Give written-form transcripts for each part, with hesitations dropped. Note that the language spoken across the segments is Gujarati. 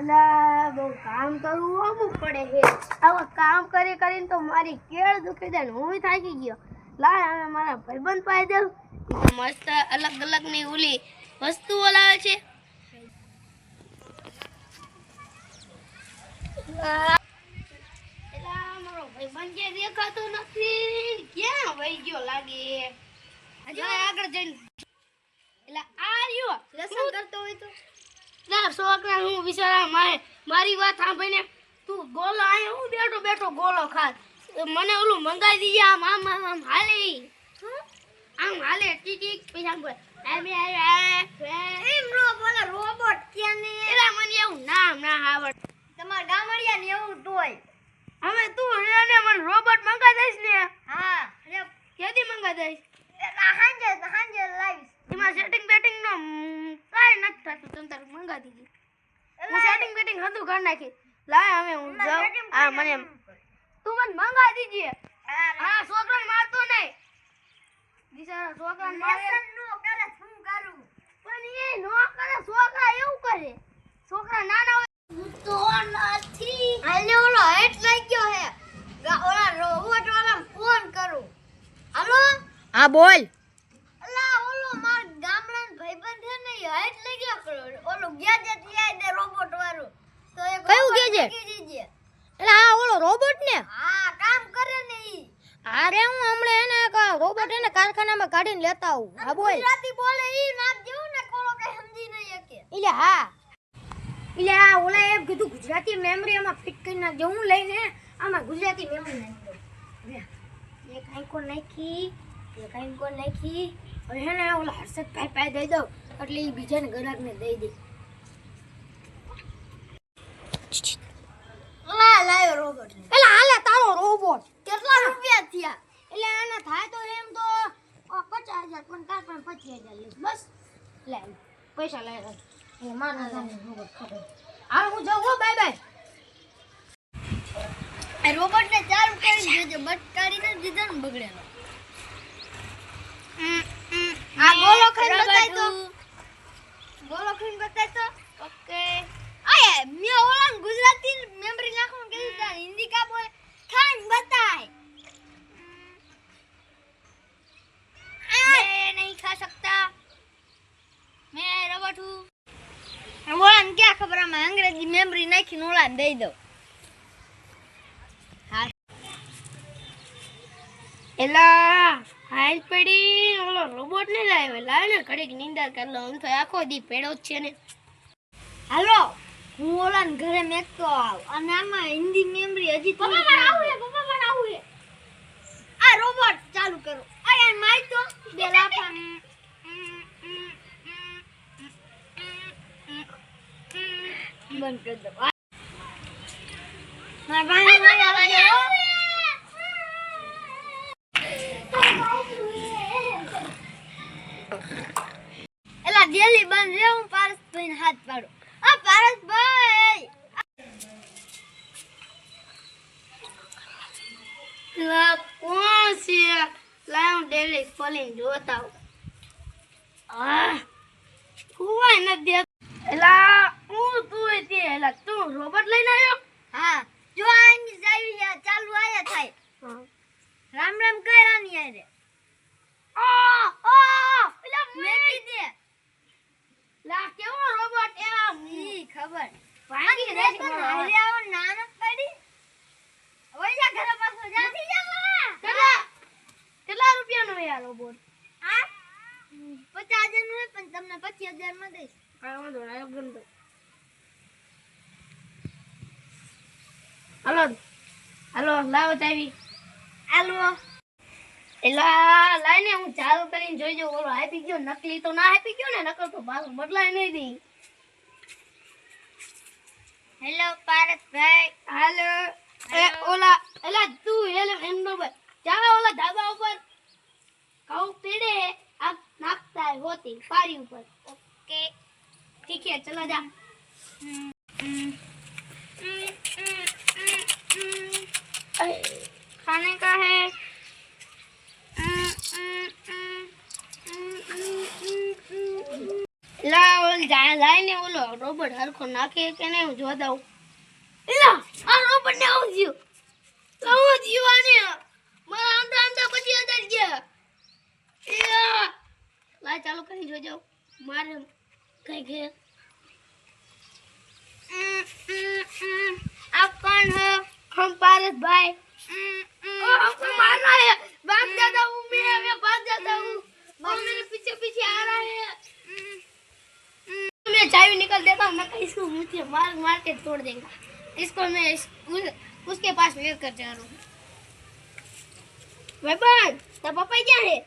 અલા બહુ કામ કરવું અમુક પડે છે. આવા કામ કરી કરીને તો મારી કેળ દુખી જાય ને હું થાકી ગયો. લાય હવે મારા ભાઈબંધ પાસે જાઉં. મસ્ત અલગ અલગ ની ઓલી વસ્તુઓ લાવે છે. એલા મારો ભાઈબંધ જે દેખાતો નથી, ક્યાં વહી ગયો લાગે. આગળ જઈને એલા આર્યો લસણ કરતો હોય તો ના છોકરા હું બિચારા મારી વાત સાંભળીને તું ગોલો આય હું બેઠો બેઠો ગોલો ખાત મને ઓલું મંગાઈ દીજે આમ આમ આમ હાલે આમ હાલે ટીક પૈસા બોલ એમ બોલે રોબોટ ક્યાં ને એલા મને એવું નામ ના આવડ તમાર ગામડિયા ને એવું તોય હવે તું એને મને રોબોટ મંગાઈ દઈશ ને. હા કેદી મંગાઈ દઈશ હાંજે લાવીશ. એમાં સેટિંગ બેટિંગ નો કાઈ નથી થતું. તમ તાર મંગા દીધી હું સેટિંગ બેટિંગ હતું કરી નાખી. લાય હવે હું જાઉં. આ મને તું મને મંગા દીજે. હા છોકરાને મારતો નહીં. બિચારા છોકરાને મારે નો કરે શું કરું પણ એ નો કરે છોકરા એવું કરે. છોકરા નાના હોય તો નથી હાલે ઓલો હેટ લાગ્યો હે ઓલા રોબોટ વાળા ફોન કરું. હાલો હા બોલ. કયું ગેજેટ? એટલે હા ઓલો રોબોટ ને. હા કામ કરે ને ઈ. અરે હું હમણે એને એક રોબોટ એને કારખાનામાં કાઢીને લેતા આવું. હા બોલ. ગુજરાતી બોલે ઈ નાક જેવું ને કોલો કઈ સમજી નહીં શકે. એટલે હા એટલે આ ઓલા એમ કીધું ગુજરાતી મેમરી આમાં ફિટ કરી નાખજો. હું લઈને આમાં ગુજરાતી મેમરી નાખી દઉં. એક આઈકોન નાખી હવે હે ને ઓલા હર્ષદ ભાઈ દઈ દઉં એટલે એ બીજાને ગ્રાહકને દઈ દે. લાયો રોબોટ ને. એટલે હાલે તારો રોબોટ કેટલા રૂપિયા થયા? એટલે આના થાય તો એમ તો 50,000 પણ તાર પણ 25,000 લે બસ. લે પૈસા લે એટલે મારા રોબોટ ખબર. હાલ હું જાઉં હો બાય બાય. આ રોબોટ ને ચાલુ કરી દેજો બટ કાઢીને દીધા ને બગડેલો. આ ગોલો ખાઈને બતાય તો. ઓકે. આય મે ઓલા ગુજરાતી મેમરી નાખવાનું કીધું તા હિન્દી કા બોલ ખાઈને બતાય. मैं नहीं खा सकता मैं रोबोट हूँ. ओला ने क्या खबर है मैं अंग्रेजी मेमोरी नाखी ओला ने दई दो. हाँ એલા હાલ પડી ઓલો રોબોટ ને લાવે ને ઘડીક નિંદર કર લો. આમ તો આખો દી પેડો જ છે ને. हेलो હું ઓલા ને ઘરે મેકતો આવ અને આમાં હિન્દી મેમરી હજી પપ્પા પણ આવું હે આ રોબોટ ચાલુ કરો. આ માઈ તો બે લાફા બંધ કરી દો. મારા ભાઈ આવી એલા દિલ્હી બંધ રે હું પારસભાઈ ને હાથ પાડું. આ પારસભાઈ લા કોણ છે? લાવ ડેલી ખોલીને જોતા હું. કોઈ નથી. એલા હું તું તે એલા તું રોબોટ લઈને આવ્યો? હા જો આની જાવી ચાલુ આયા થાય. રામ રામ કરાની આરે. એલા મેકી દે. લા કેવો રોબોટ એમ ઈ ખબર ભાગી રે છે. હારે આવો નાનો પડી ઓયા ઘરે પાછો જાતી જાવા. કેટલા રૂપિયાનો છે આ રોબોટ? આ 50,000 નું હે પણ તમને 25,000 માં દઈશ. કાઈ વાંધો નહીં ગંદો. હાલો લાવો ચાવી. આલો એલા લાઈને હું ચાલુ કરીને જોઈજો ઓલો આપી ગયો. નકલી તો ના આપી ગયો ને નકલ તો પાછો બદલાય નહીં દે. હેલો પારસભાઈ. હાલો ઓલા એલા તું એમ નો ભાઈ ચાલો ઓલા ધાબા ઉપર ઘઉં પીડે આ નાખતા હોતી પારી ઉપર. ओके ठीक है चला जा. खाने का है. ला જાય ને ઓલો રોબોટ હરખો નાખે કે નહીં હું જોતા હું એલા આ રોબોટ ને આવું થયું તો હું જીવાને મારા આંધા આંધા 25,000 ગયા એલા લાય ચાલુ કરી જોજો મારે કઈ કે आप कौन हो हम पारस भाई हमको मारना है भाग जाता हूँ मैं भाग जाता हूँ और मेरे पीछे पीछे आ रहा है मैं चाबी निकल देता हूँ मैं इसको मुझे मार मार के तोड़ देगा इसको मैं उसके पास लेकर कर जा रहा हूँ वेपन तो पापा क्या है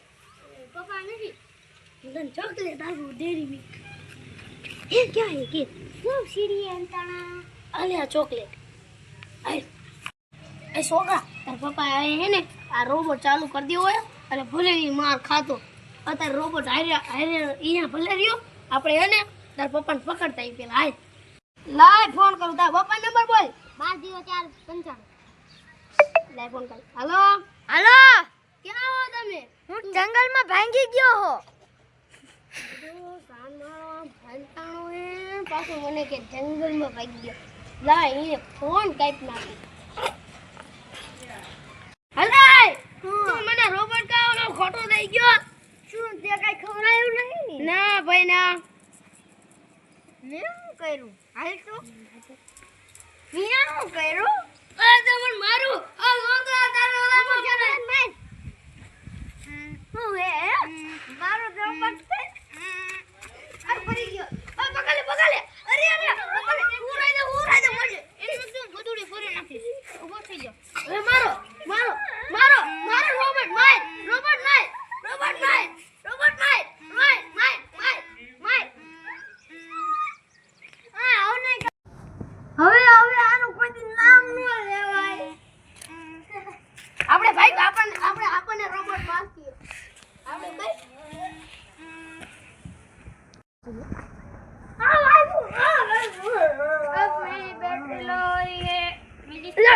पापा नहीं चॉकलेट आ वो डेरी मिल्क ये क्या है ये वो सीढ़ी है अंताना अरे चॉकलेट ए सोगा तार पापा आए हैं ने आ रोबोट चालू कर दियो है अरे भले ही मार खातो अतार रोबोट हारे અહીંયા ભલે રહ્યો આપણે એને તાર પપ્પાને પકડતા ઈ પેલા આય લાય ફોન કરું તાર પપ્પા નંબર બોલ 120455 લાય ફોન કર હાલો હાલો ક્યાં હો તમે હું જંગલમાં ભાંગી ગયો હો ભાંગતાણો હે પાછો મને કે જંગલમાં ભાગી ગયો લાય એને ફોન કાપ નાખી હલાય તું મને રોબોટ કા ઓલો ખોટો થઈ ગયો શું તે કઈ ખવરાયું નહીં ના ભાઈ ના મેં શું કર્યું હાલ તો મેં શું કર્યું આ તમને મારું આ લોગા તારો રોબોટ ચાલે મેં હું હે મારો રોબોટ છે આ પડી ગયો આ પકડે પકડે અરે અરે પકડે ઉરાઈ દે મને એની બધું ગોદડી ફરી નાખી ઉભો થઈ ગયો હવે મારો મારો મારો મારો રોબોટ માર રોબોટ માર રોબોટ માર રોબોટ માર માર માર માર માર આ આવ નહીં હવે આનું કોઈ નામ ન લેવાય આપણે ભાઈ આપણને રોબોટ મારતી આપણે ભાઈ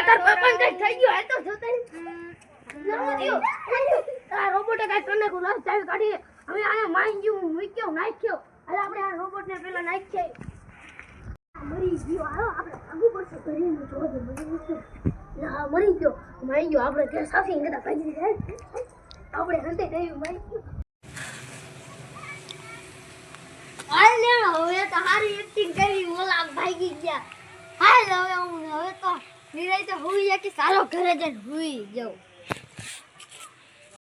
તાર પપ્પાને કઈ થઈ ગયું હાલ તો જોતા આ રોબોટે કઈ તને કો લાવ ચાવી કાઢી હવે આને મારી ગયું મૂક્યો નાખ્યો હવે આપણે આ રોબોટને પેલા નાખીએ મરી ગયો હાલો આપણે આગુ પડશે કરીને જોજો ના મરી ગયો મારી ગયો આપણે કે સાફી ગતા ભાગી જાય આપણે હંતે દેવી મારી ગયો હાલ ને હવે તો હારી એક્ટિંગ કરી ઓલા ભાગી ગયા હાલ હવે તો નિરાય તો હુઈ જા કે સાલો ઘરે જઈને હુઈ જાવ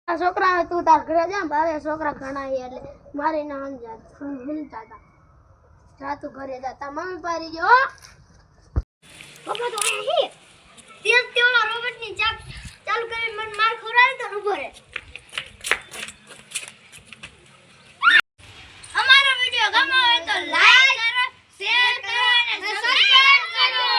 આ છોકરા તું તાર ઘરે જા બારે છોકરા ઘણા એટલે મારી ના સમજા મિલતા તા જા તું ઘરે જા તા મમ્મી પારી ગયો પપ્પા તો અહીંયા હે તેલ તેવલા રોબોટ ની ચાક